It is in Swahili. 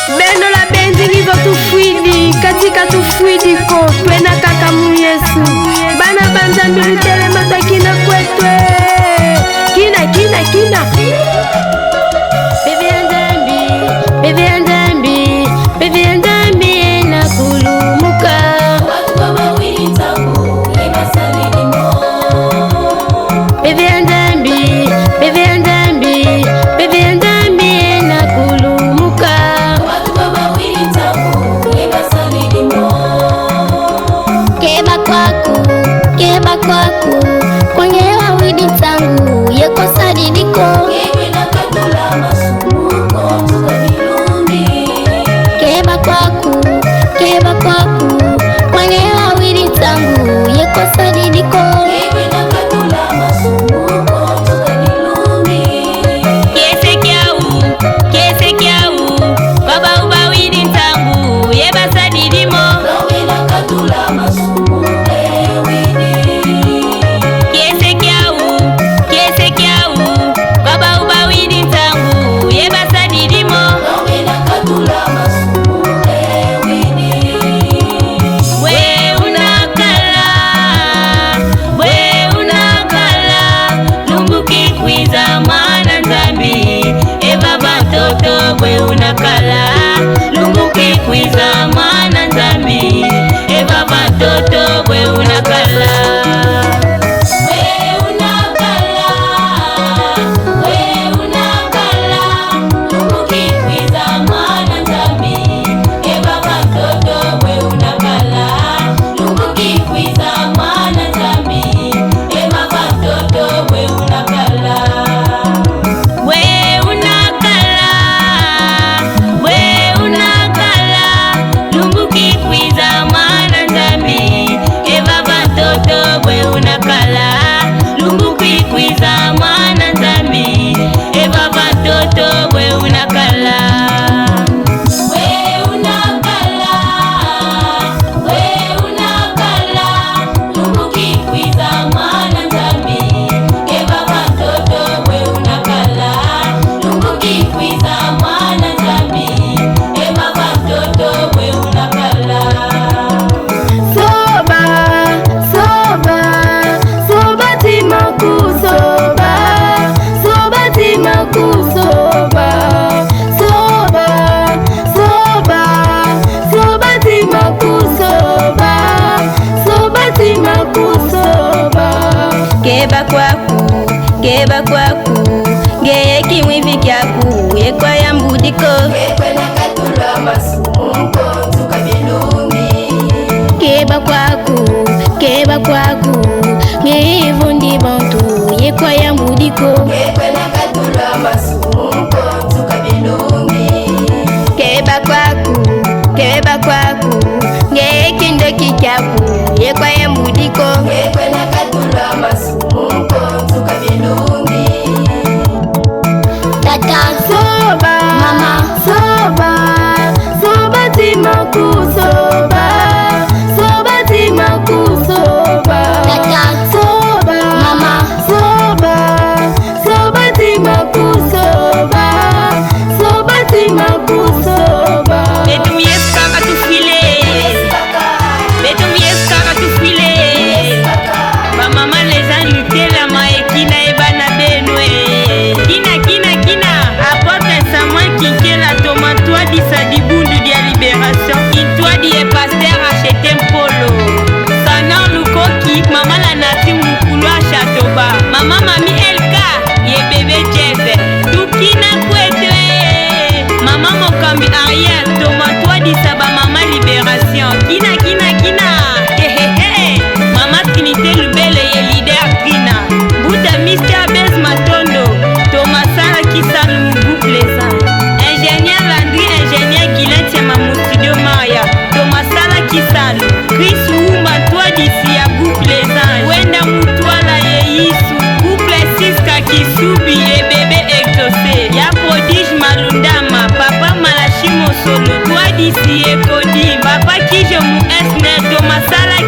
Beno la benzi livo tufwidi katika tufwidi ko twena kaka mu Yesu bana banzambi lutelema takina kwetwe kina bebe andambi na kulumuka watu baba wili tangu imasalilimo bebe andambi na kulumuka watu baba wili tangu imasalilimo keba kwaku kwenye wawili tangu yekosa didiko yewe na katula masumuko tukabilumbi keba kwaku kwenye wawili tangu yekosa didiko yewe na katula masumuko tukabilumbi kese kyau baba ubawili tangu yebasa didimo yewe na katula masumuko we unakala lumbuki kwiza mwana nzambi eva batoto we unakala lumbuki kwiza mwana nzambi eva batoto we unakala lumbuki kwiza mwana nzambi eva batoto we unakala keba kwaku ngeye kimwivi kyaku yekwa ya mbudiko kekwe na katula masumuko tukabilumbi keba kwaku ngeye vundi bantu yekwa ya mbudiko kekwe na katula masumuko tukabilumbi keba kwaku ngeye kindoki kyaku yekwa ya mbudiko kekwe na katula masumuko tukabilumbi tata soba mama soba timaku soba timaku soba tata soba mama soba timaku soba timaku soba betumieska katufile bamama leza lutela maekina ebana benwe kina apporte Samuel Kinkela Thomas Twadi Sadibundu dia Libération Intwadi et pasteur acheté Mpolo Sanan Lukoki mama la nati mukulu a Chatoba mama mami Elka ye bébé Jeff tukina kwetwe mama mokambi Ariel Thomas Twadi Saba mama Libération kina mama Trinité Lubele ye leader kina buta Mr. Bez Matondo Thomas Sara Kisalu Mugu Plaisant ingénieur Landry ingénieur Guilain Tiemamu Studio Maya Thomas Sara Kisalu Chris Wumba toi d'ici à Mugu Plaisant Wenda Mutwala ye Yisu couple Siska Kisubi ye bébé exaucé ya prodige Malundama papa Malashimo Solo toi d'ici et Cody papa Kijo Mu Esner Thomas Sara